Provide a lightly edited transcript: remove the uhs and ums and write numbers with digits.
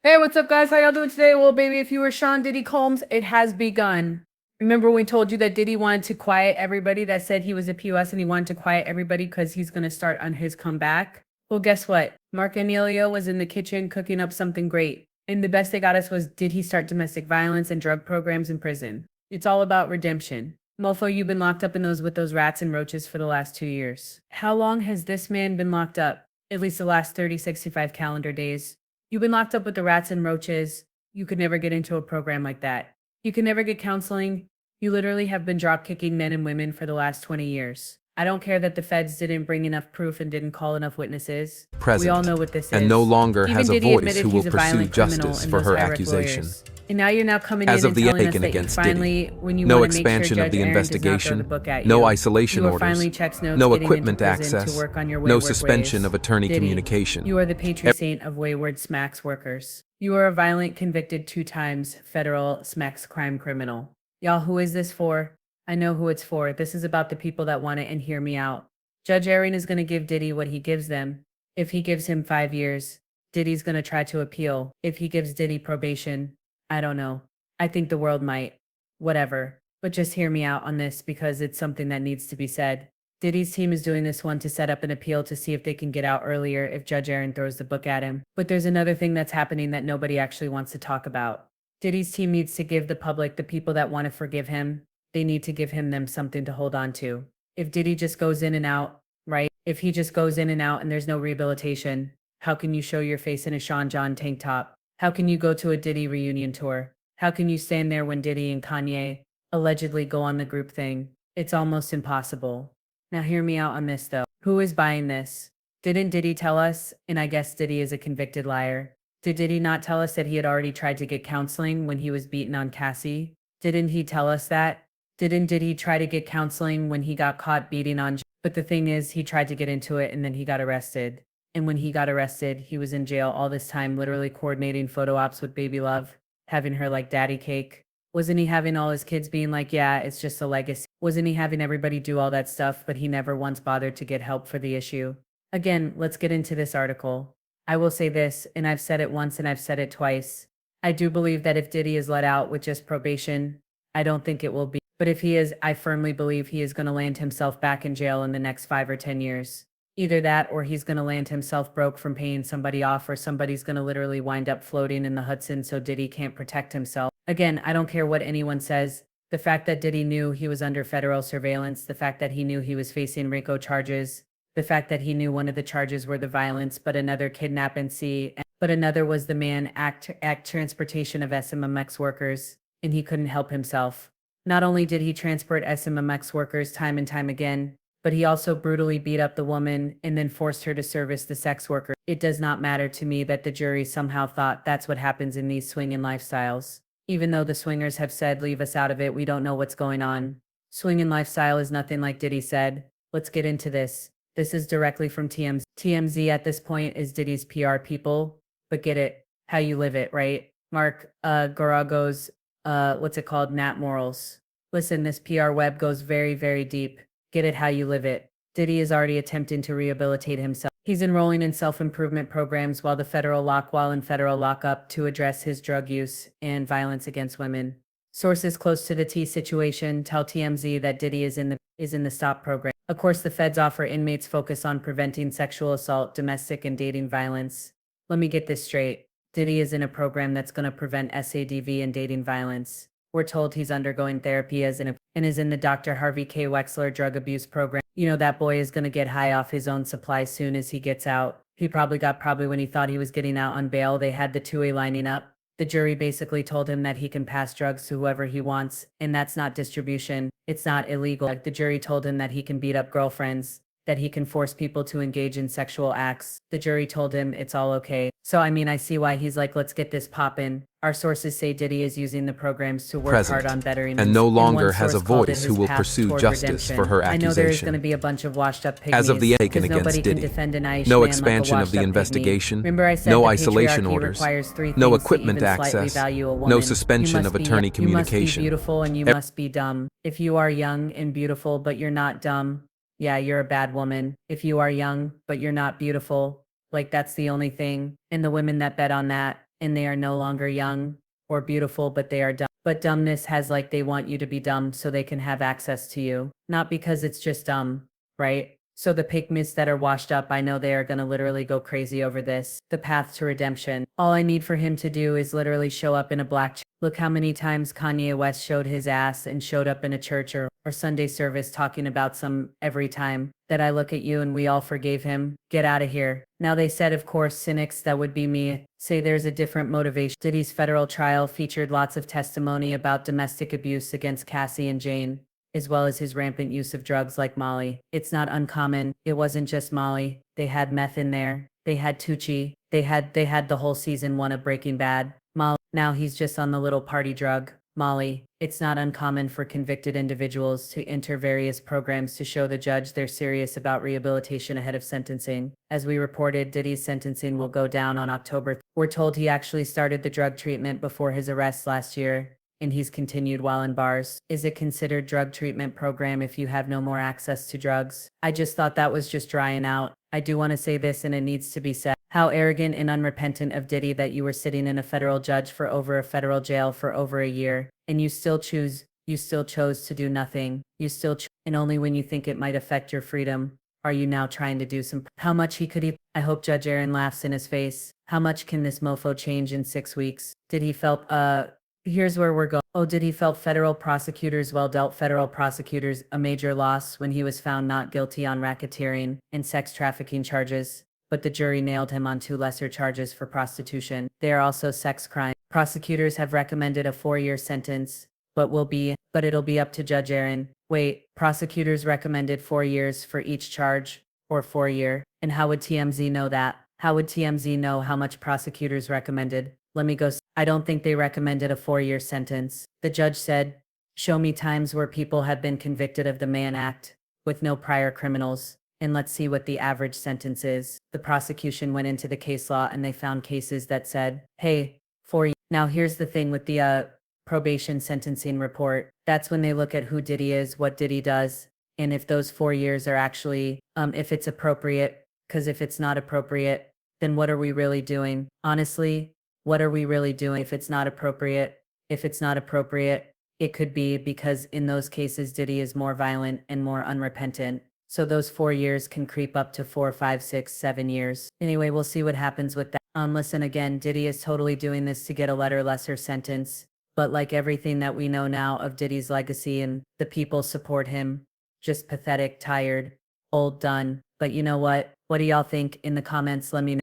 Hey, what's up, guys? How y'all doing today? Well, baby, if you were Sean Diddy Combs, it has begun. Remember when we told you that Diddy wanted to quiet everybody that said he was a POS and he wanted to quiet everybody because he's going to start on his comeback? Well, guess what? Mark Aurelio was in the kitchen cooking up something great. And the best they got us was, did he start domestic violence and drug programs in prison? It's all about redemption. Mofo, you've been locked up in those with those rats and roaches for the last 2 years. How long has this man been locked up? At least the last 30, 65 calendar days. You've been locked up with the rats and roaches. You could never get into a program like that. You can never get counseling. You literally have been drop kicking men and women for the last 20 years. I don't care that the feds didn't bring enough proof and didn't call enough witnesses. We all know what this is. And no longer Even has a Diddy voice admitted who will he's a pursue violent criminal justice and for those her IREC accusation. lawyers. And now you're now coming As in of and the telling us Aiken that you against finally, Diddy, when you no want to make sure expansion of Judge the Aaron does not throw the investigation, book at no you, isolation you are orders, finally checks notes no getting into equipment prison access, to work on your no wayward suspension ways. of attorney Diddy, communication. you are the patron saint of wayward smacks workers. You are a violent, convicted 2 times federal smacks crime criminal. Y'all, who is this for? I know who it's for. This is about the people that want it, and hear me out. Judge Aaron is going to give Diddy what he gives them. If he gives him 5 years, Diddy's going to try to appeal. If he gives Diddy probation, I don't know. I think the world might. Whatever. But just hear me out on this because it's something that needs to be said. Diddy's team is doing this one to set up an appeal to see if they can get out earlier if Judge Aaron throws the book at him. But there's another thing that's happening that nobody actually wants to talk about. Diddy's team needs to give the public, the people that want to forgive him, they need to give him them something to hold on to. If Diddy just goes in and out, right? If he just goes in and out and there's no rehabilitation, how can you show your face in a Sean John tank top? How can you go to a Diddy reunion tour? How can you stand there when Diddy and Kanye allegedly go on the group thing? It's almost impossible. Now hear me out on this though. Who is buying this? Didn't Diddy tell us? And I guess Diddy is a convicted liar. Did Diddy not tell us that he had already tried to get counseling when he was beaten on Cassie? Didn't he tell us that? Didn't Diddy try to get counseling when he got caught beating on? But the thing is, he tried to get into it and then he got arrested. And when he got arrested, he was in jail all this time, literally coordinating photo ops with Baby Love, having her like daddy cake. Wasn't he having all his kids being like, yeah, it's just a legacy? Wasn't he having everybody do all that stuff, but he never once bothered to get help for the issue? Again, let's get into this article. I will say this, and I've said it once and I've said it twice. I do believe that if Diddy is let out with just probation, I don't think it will be. But if he is, I firmly believe he is going to land himself back in jail in the next 5 or 10 years. Either that or he's going to land himself broke from paying somebody off, or somebody's going to literally wind up floating in the Hudson so Diddy can't protect himself. Again, I don't care what anyone says. The fact that Diddy knew he was under federal surveillance, the fact that he knew he was facing RICO charges, the fact that he knew one of the charges were the violence, but another kidnap and see, but another was the man act transportation of SMMX workers, and he couldn't help himself. Not only did he transport SMMX workers time and time again, but he also brutally beat up the woman and then forced her to service the sex worker. It does not matter to me that the jury somehow thought that's what happens in these swinging lifestyles. Even though the swingers have said, leave us out of it, we don't know what's going on. Swinging lifestyle is nothing like Diddy said. Let's get into this. This is directly from TMZ. TMZ at this point is Diddy's PR people, but get it, how you live it, right? Mark Garago's what's it called? Nat Morals. Listen, this PR web goes very, very deep. Get it how you live it. Diddy is already attempting to rehabilitate himself. He's enrolling in self-improvement programs while in federal lockup to address his drug use and violence against women. Sources close to the T situation tell TMZ that Diddy is in the STOP program. Of course, the feds offer inmates focus on preventing sexual assault, domestic and dating violence. Let me get this straight. Diddy is in a program that's going to prevent SADV and dating violence. We're told he's undergoing therapy and is in the Dr. Harvey K. Wexler drug abuse program. You know, that boy is going to get high off his own supply soon as he gets out. He probably when he thought he was getting out on bail, they had the two-way lining up. The jury basically told him that he can pass drugs to whoever he wants, and that's not distribution. It's not illegal. The jury told him that he can beat up girlfriends, that he can force people to engage in sexual acts. The jury told him it's all okay. So I mean, I see why he's like, let's get this poppin'. Our sources say Diddy is using the programs to work hard on bettering and no longer and has a voice who will pursue justice for her accusation. I know there is going to be a bunch of washed up pygmies. As of the Aiken against Diddy, no expansion of the investigation, no isolation orders, no equipment access, no suspension of attorney communication. You must be beautiful and you must be dumb. If you are young and beautiful but you're not dumb, yeah, you're a bad woman. If you are young but you're not beautiful, like that's the only thing. And the women that bet on that, and they are no longer young or beautiful, but they are dumb. But dumbness has like they want you to be dumb so they can have access to you. Not because it's just dumb, right? So the pygmies that are washed up, I know they are going to literally go crazy over this. The path to redemption. All I need for him to do is literally show up in a black Look how many times Kanye West showed his ass and showed up in a church or Sunday service talking about some every time that I look at you and we all forgave him. Get out of here. Now they said, of course, cynics, that would be me, say there's a different motivation. Diddy's federal trial featured lots of testimony about domestic abuse against Cassie and Jane, as well as his rampant use of drugs like Molly. It's not uncommon. It wasn't just Molly. They had meth in there. They had Tucci. They had the whole season 1 of Breaking Bad. Molly. Now he's just on the little party drug, Molly. It's not uncommon for convicted individuals to enter various programs to show the judge they're serious about rehabilitation ahead of sentencing. As we reported, Diddy's sentencing will go down on October. We're told he actually started the drug treatment before his arrest last year, and he's continued while in bars. Is it considered drug treatment program if you have no more access to drugs? I just thought that was just drying out. I do want to say this, and it needs to be said. How arrogant and unrepentant of Diddy that you were sitting in a federal judge for over a federal jail for over a year, and you still chose to do nothing. And only when you think it might affect your freedom are you now trying to do some. How much he could he? I hope Judge Aaron laughs in his face. How much can this mofo change in 6 weeks? Did he felt Here's where we're going. Oh, did he felt federal prosecutors dealt federal prosecutors a major loss when he was found not guilty on racketeering and sex trafficking charges, but the jury nailed him on 2 lesser charges for prostitution. They are also sex crime. Prosecutors have recommended a 4-year sentence, but it'll be up to Judge Aaron. Wait, prosecutors recommended 4 years for each charge or 4-year. And how would TMZ know that? How would TMZ know how much prosecutors recommended? Let me go. I don't think they recommended a 4-year sentence. The judge said, show me times where people have been convicted of the Mann Act with no prior criminals, and let's see what the average sentence is. The prosecution went into the case law and they found cases that said, hey, 4 years. Now here's the thing with the probation sentencing report. That's when they look at who Diddy is, what Diddy does, and if those 4 years are actually, if it's appropriate, because if it's not appropriate, then what are we really doing? Honestly, what are we really doing if it's not appropriate? If it's not appropriate, it could be because in those cases, Diddy is more violent and more unrepentant. So those 4 years can creep up to 4, 5, 6, 7 years. Anyway, we'll see what happens with that. Listen, again, Diddy is totally doing this to get a lesser sentence. But like everything that we know now of Diddy's legacy and the people support him, just pathetic, tired, old, done. But you know what? What do y'all think in the comments? Let me know.